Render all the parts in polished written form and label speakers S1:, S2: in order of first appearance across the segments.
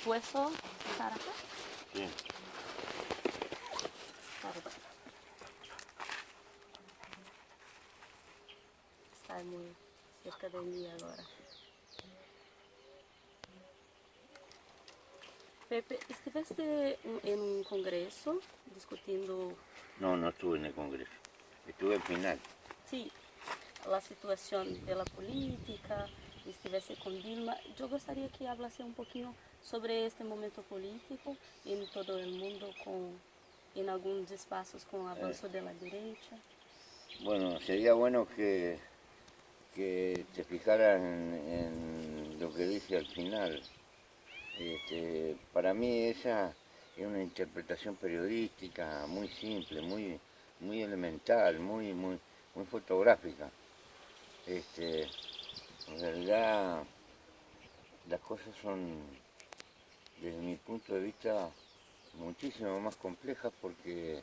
S1: puesto estar acá.
S2: Sí.
S1: Está muy cerca de mí ahora. Pepe, ¿estuviste en un congreso discutiendo,
S2: No, no estuve en el Congreso. Estuve al final.
S1: sí, la situación de la política? Estivesse con Dilma. Yo gostaria que hablase un poquito sobre este momento político en todo el mundo, en algunos espacios con avanzo de la derecha.
S2: Bueno, sería bueno que te fijaran en lo que dice al final. Para mí esa es una interpretación periodística muy simple, muy elemental, muy fotográfica. En realidad las cosas son, desde mi punto de vista, muchísimo más complejas porque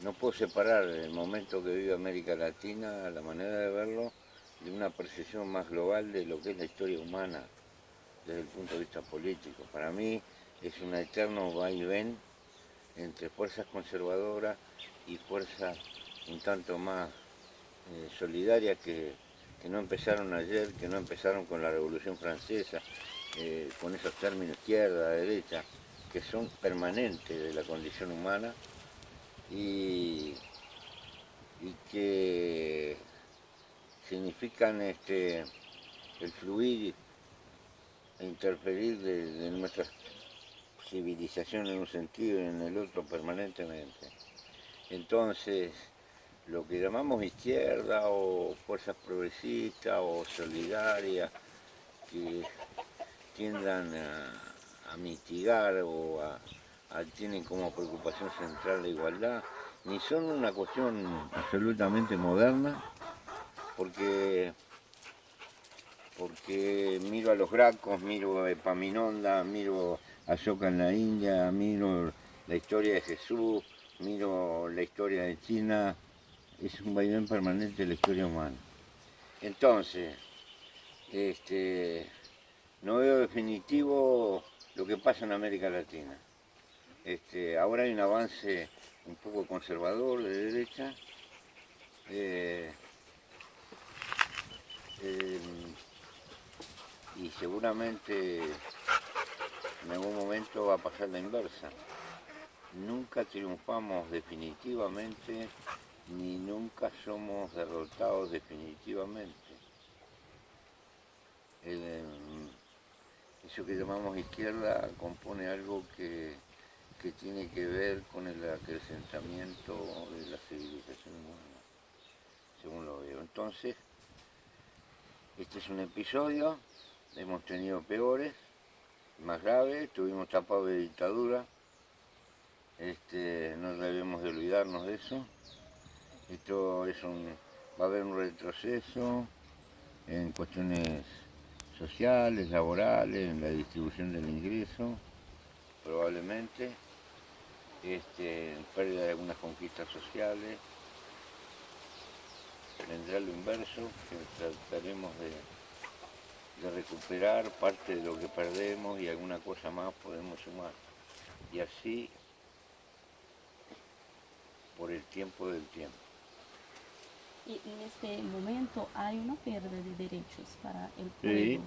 S2: no puedo separar el momento que vive América Latina, la manera de verlo, de una percepción más global de lo que es la historia humana desde el punto de vista político. Para mí es un eterno vaivén entre fuerzas conservadoras y fuerzas un tanto más solidarias que no empezaron ayer, que no empezaron con la Revolución Francesa, con esos términos izquierda, derecha, que son permanentes de la condición humana y que significan el fluir e interferir de nuestra civilización en un sentido y en el otro permanentemente. Entonces, lo que llamamos izquierda o fuerzas progresistas o solidarias que tiendan a mitigar o tienen como preocupación central la igualdad, ni son una cuestión absolutamente moderna, porque miro a los Gracos, miro a Epaminondas, miro a Ashoka en la India, miro la historia de Jesús, miro la historia de China, es un vaivén permanente de la historia humana. Entonces, no veo definitivo lo que pasa en América Latina. Ahora hay un avance un poco conservador de derecha, eh, eh, y seguramente en algún momento va a pasar la inversa. Nunca triunfamos definitivamente, ni nunca somos derrotados definitivamente. Eso que llamamos izquierda compone algo que tiene que ver con el acrecentamiento de la civilización humana, según lo veo. Entonces, este es un episodio, hemos tenido peores, más graves, estuvimos tapados de dictadura, no debemos de olvidarnos de eso. Esto va a haber un retroceso en cuestiones sociales, laborales, en la distribución del ingreso, probablemente, pérdida de algunas conquistas sociales. Vendrá lo inverso, que trataremos de recuperar parte de lo que perdemos y alguna cosa más podemos sumar. Y así por el tiempo del tiempo.
S1: Y en este momento hay una pérdida de derechos para el
S2: Sí,
S1: pueblo.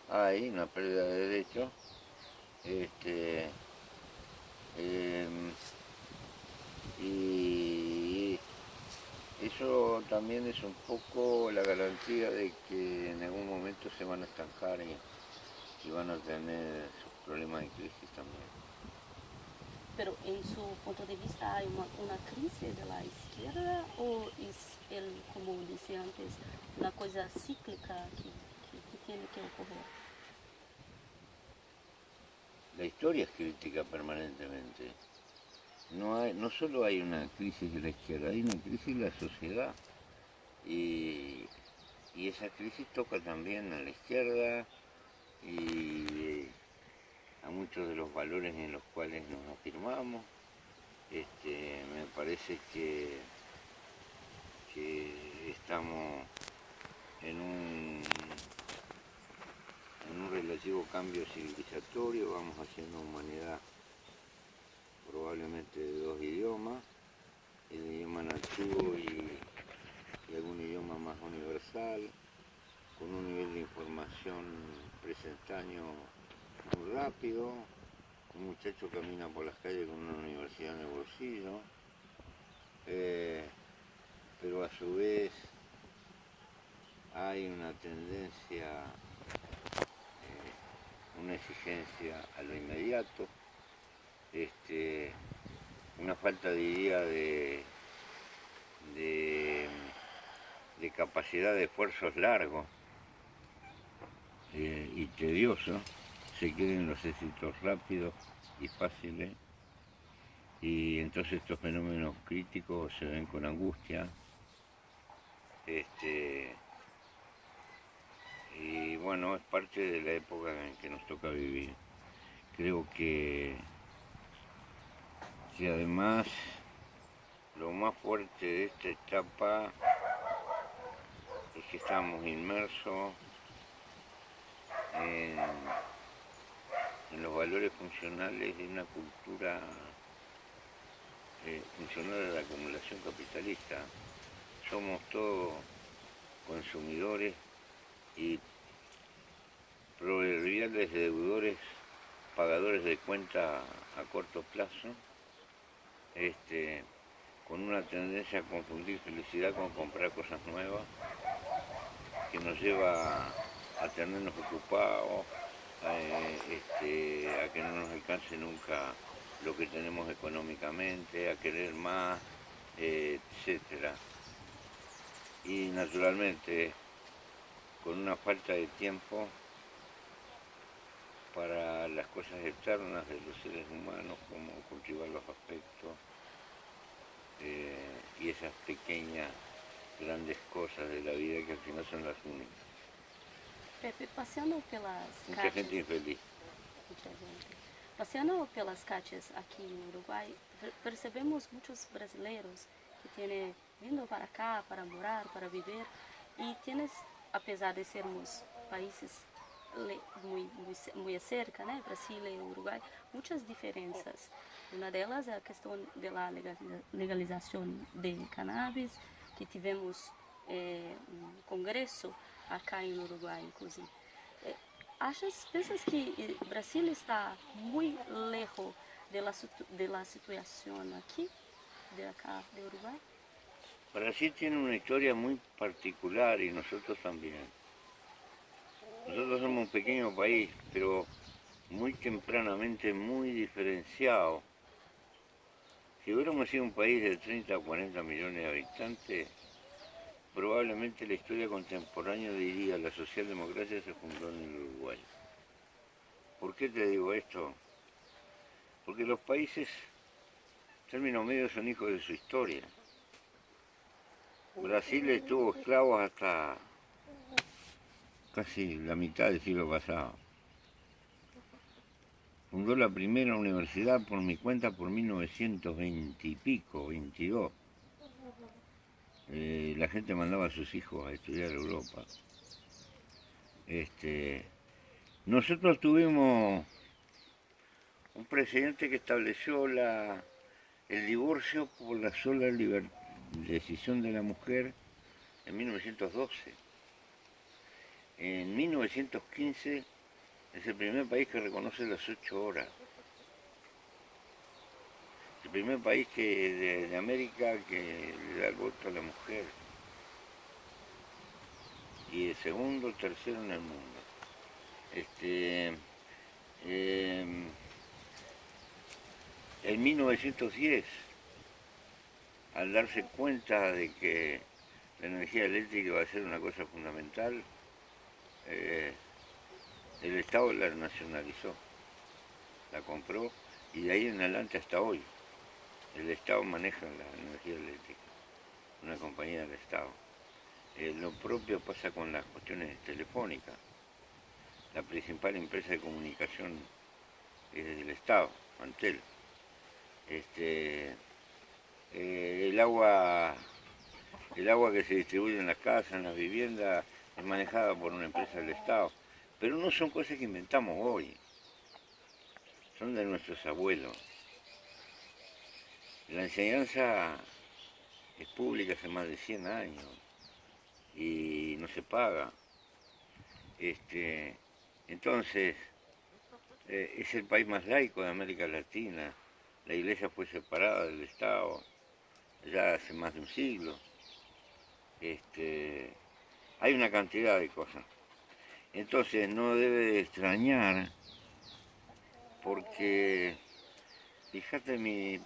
S2: hay una pérdida de derechos. Y eso también es un poco la garantía de que en algún momento se van a estancar y van a tener sus problemas de crisis también.
S1: Pero en su punto de vista, ¿hay una crisis de la izquierda o es, como decía antes, una cosa cíclica que tiene que ocurrir?
S2: La historia es crítica permanentemente. No solo hay una crisis de la izquierda, hay una crisis de la sociedad. Y, y esa crisis toca también a la izquierda y a muchos de los valores en los cuales nos afirmamos. Me parece que estamos en en un relativo cambio civilizatorio, vamos haciendo humanidad probablemente de dos idiomas, el idioma nativo y algún idioma más universal, con un nivel de información presentáneo muy rápido. Un muchacho camina por las calles con una universidad en el bolsillo, pero a su vez hay una tendencia, una exigencia a lo inmediato, una falta, diría, de, de capacidad de esfuerzos largos y tediosos. Se quieren los éxitos rápidos y fáciles, y entonces estos fenómenos críticos se ven con angustia. Y bueno, es parte de la época en que nos toca vivir. Creo que además lo más fuerte de esta etapa es que estamos inmersos en los valores funcionales de una cultura funcional a la acumulación capitalista. Somos todos consumidores y proverbiales deudores, pagadores de cuenta a corto plazo, con una tendencia a confundir felicidad con comprar cosas nuevas, que nos lleva a tenernos ocupados, a que no nos alcance nunca lo que tenemos económicamente, a querer más, etcétera. Y naturalmente con una falta de tiempo para las cosas externas de los seres humanos, como cultivar los afectos y esas pequeñas, grandes cosas de la vida que al final son las únicas.
S1: Pepe, passeando pelas
S2: Mucha
S1: caixas,
S2: gente infeliz.
S1: muita gente. Passeando pelas caixas aqui no Uruguai, percebemos muitos brasileiros que têm vindo para cá para morar, para viver, e tienes, apesar de sermos países muito cerca, né, Brasil e Uruguai, muitas diferenças. Uma delas é a questão da legalização de cannabis, que tivemos um congresso acá no Uruguai, inclusive. Pensas que o Brasil está muito lejos da situação aqui, de acá, de Uruguai?
S2: Brasil tiene una historia muy particular y nosotros también. Nosotros somos un pequeño país, pero muy tempranamente muy diferenciado. Si hubiéramos sido un país de 30 o 40 millones de habitantes, probablemente la historia contemporánea diría la socialdemocracia se fundó en el Uruguay. ¿Por qué te digo esto? Porque los países, término medio, son hijos de su historia. Brasil estuvo esclavos hasta casi la mitad del siglo pasado. Fundó la primera universidad por mi cuenta por 1920 y pico, 22. La gente mandaba a sus hijos a estudiar a Europa. Nosotros tuvimos un presidente que estableció el divorcio por la sola decisión de la mujer en 1912. En 1915 es el primer país que reconoce las 8 horas. El primer país de América que le da el voto a la mujer. Y el segundo, tercero en el mundo. En 1910, al darse cuenta de que la energía eléctrica iba a ser una cosa fundamental, el Estado la nacionalizó, la compró, y de ahí en adelante hasta hoy el Estado maneja la energía eléctrica, una compañía del Estado. Lo propio pasa con las cuestiones telefónicas. La principal empresa de comunicación es del Estado, Antel. El agua que se distribuye en las casas, en las viviendas, es manejada por una empresa del Estado. pero no son cosas que inventamos hoy, son de nuestros abuelos. La enseñanza es pública hace más de 100 años y no se paga. Entonces, es el país más laico de América Latina. La iglesia fue separada del Estado ya hace más de un siglo. Hay una cantidad de cosas. Entonces no debe de extrañar, porque fíjate mi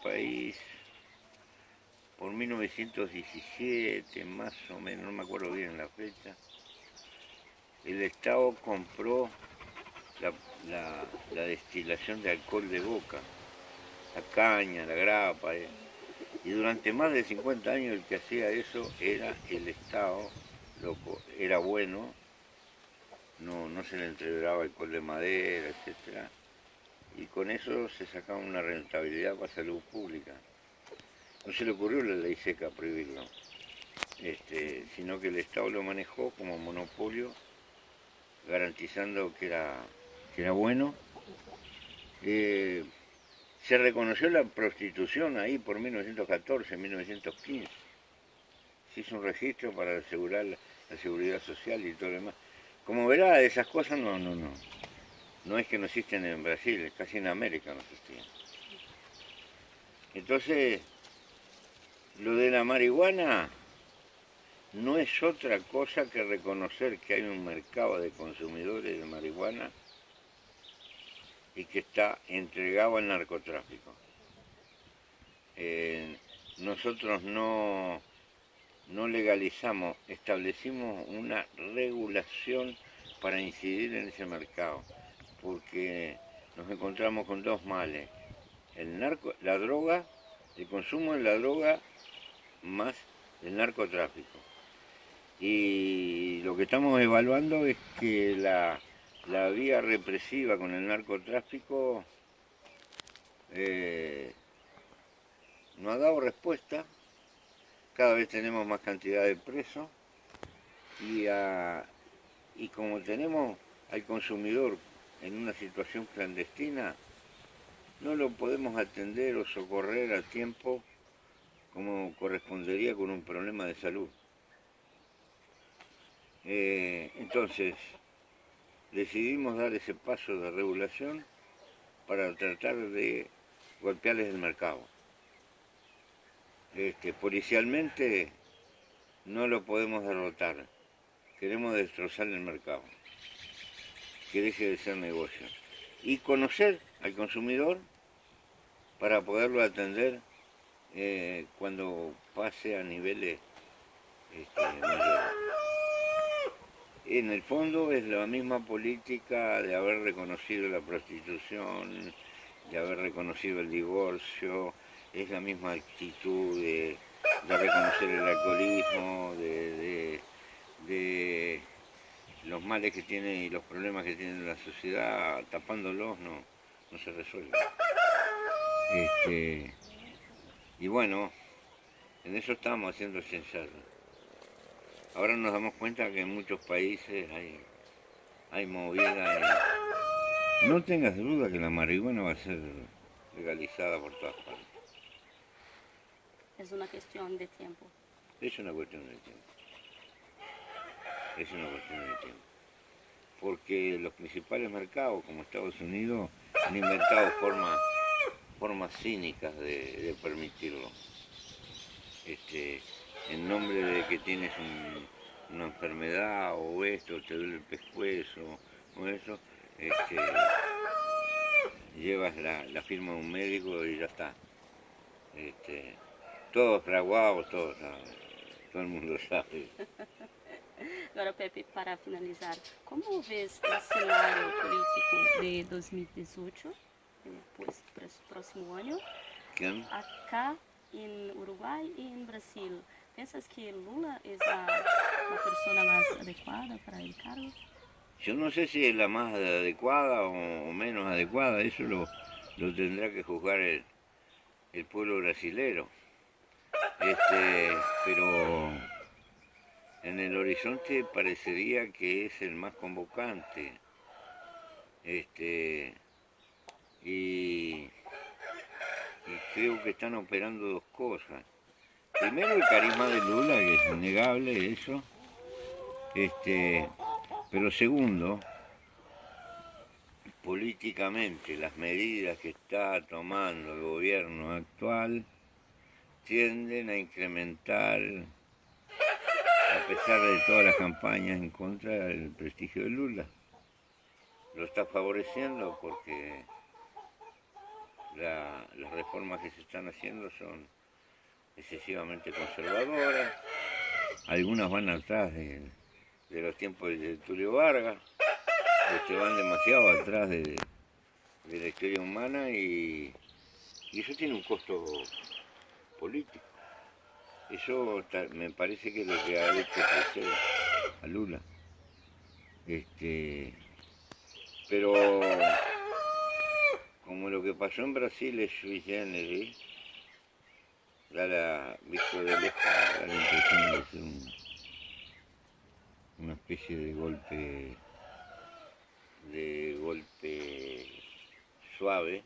S2: país, por 1917, más o menos, no me acuerdo bien la fecha, el Estado compró la, la destilación de alcohol de boca, la caña, la grapa, y durante más de 50 años el que hacía eso era el Estado, era bueno, no se le entregaba alcohol de madera, etcétera, y con eso se sacaba una rentabilidad para salud pública. No se le ocurrió la ley seca prohibirlo, sino que el Estado lo manejó como monopolio, garantizando que era bueno. Se reconoció la prostitución ahí por 1914, 1915. Se hizo un registro para asegurar la seguridad social y todo lo demás. Como verá, esas cosas no es que no existen en Brasil, casi en América no existían. Entonces, lo de la marihuana no es otra cosa que reconocer que hay un mercado de consumidores de marihuana y que está entregado al narcotráfico. Nosotros no legalizamos, establecimos una regulación para incidir en ese mercado, porque nos encontramos con dos males: la droga, el consumo de la droga más el narcotráfico. Y lo que estamos evaluando es que la vía represiva con el narcotráfico no ha dado respuesta. Cada vez tenemos más cantidad de presos y como tenemos al consumidor en una situación clandestina, no lo podemos atender o socorrer a tiempo como correspondería con un problema de salud. Entonces, decidimos dar ese paso de regulación para tratar de golpearles el mercado. Policialmente no lo podemos derrotar, queremos destrozar el mercado, que deje de ser negocio. Y conocer al consumidor para poderlo atender cuando pase a niveles mayores. En el fondo es la misma política de haber reconocido la prostitución, de haber reconocido el divorcio, es la misma actitud de reconocer el alcoholismo, de los males que tiene y los problemas que tiene la sociedad, tapándolos no se resuelven. Y bueno, en eso estamos haciendo ese ensayo. Ahora nos damos cuenta que en muchos países hay movida. No tengas duda que la marihuana va a ser legalizada por todas partes.
S1: Es una cuestión de tiempo.
S2: Es una cuestión de tiempo. Es una cuestión de tiempo. Porque los principales mercados, como Estados Unidos, han inventado formas cínicas de permitirlo. En nombre de que tienes una enfermedad o esto, te duele el pescuezo o eso, llevas la firma de un médico y ya está. Todos fraguados, todo el mundo sabe.
S1: Agora, Pepe, para finalizar, como ves o cenário político de 2018, pues, para o próximo ano,
S2: ¿Quién?
S1: acá em Uruguai e em Brasil? Pensas que Lula é a persona mais adequada para el cargo?
S2: Yo no sé si es la más adecuada o menos adecuada, eso lo tendrá que juzgar el pueblo brasilero. Pero en el horizonte parecería que es el más convocante. Y, y creo que están operando dos cosas. Primero el carisma de Lula, que es innegable eso. Pero segundo, políticamente las medidas que está tomando el gobierno actual tienden a incrementar, a pesar de todas las campañas en contra del prestigio de Lula. Lo está favoreciendo porque las reformas que se están haciendo son excesivamente conservadoras, algunas van atrás de los tiempos de Tulio Vargas, van demasiado atrás de la historia humana y eso tiene un costo político. Eso me parece que es lo que ha hecho crecer a Lula. Pero como lo que pasó en Brasil es sui generis, visto de lejos, da la impresión de ser una especie de golpe suave,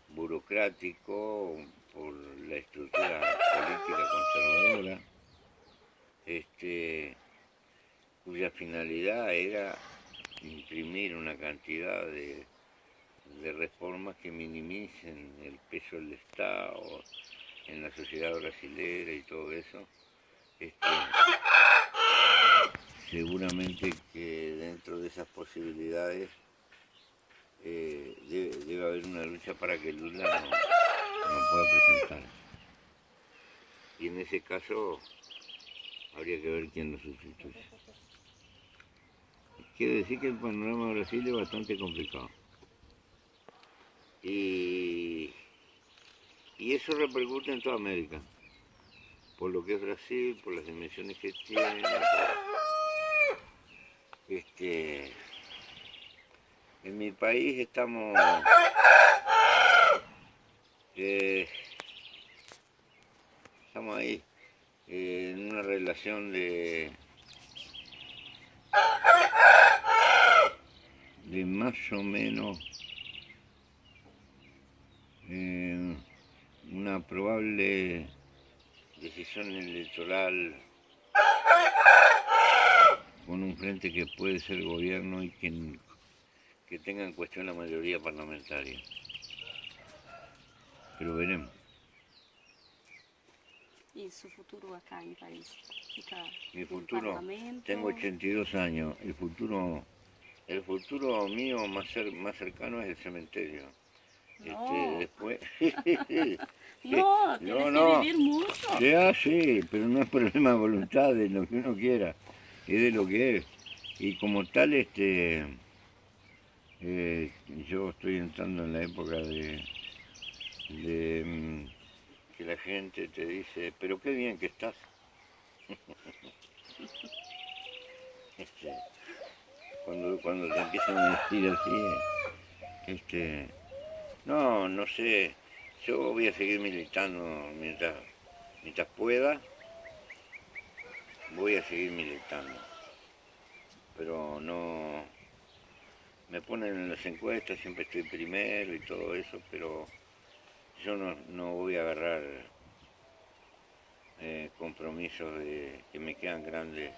S2: burocrático, por la estructura política conservadora, cuya finalidad era imprimir una cantidad de reformas que minimicen el peso del Estado en la sociedad brasilera y todo eso. Seguramente que dentro de esas posibilidades debe haber una lucha para que Lula no pueda presentar. Y en ese caso habría que ver quién lo sustituye. Quiere decir que el panorama de Brasil es bastante complicado. Y eso repercute en toda América, por lo que es Brasil, por las dimensiones que tiene. En mi país estamos ahí en una relación de más o menos una probable decisión electoral con un frente que puede ser gobierno y que tenga en cuestión la mayoría parlamentaria. Pero veremos.
S1: ¿Y su futuro acá en París?
S2: Mi
S1: en
S2: futuro,
S1: Parlamento?
S2: tengo 82 años, el futuro mío más cercano es el cementerio.
S1: No,
S2: Después...
S1: no, tienes que vivir mucho.
S2: Sí, pero no es problema de voluntad, de lo que uno quiera, es de lo que es. Y como tal, yo estoy entrando en la época de que la gente te dice, pero qué bien que estás. Cuando te empiezan a decir así, no sé, yo voy a seguir militando mientras pueda, voy a seguir militando, pero no, me ponen en las encuestas, siempre estoy primero y todo eso, pero yo no voy a agarrar compromisos que me quedan grandes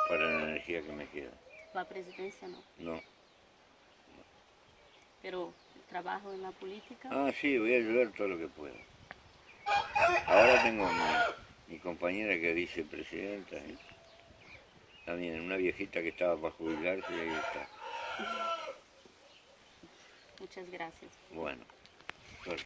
S2: para la energía que me queda.
S1: La presidencia no.
S2: No.
S1: Pero el trabajo en la política.
S2: Ah, sí, voy a ayudar todo lo que pueda. Ahora tengo mi compañera que es vicepresidenta, también una viejita que estaba para jubilarse y ahí está.
S1: Muchas gracias.
S2: Bueno.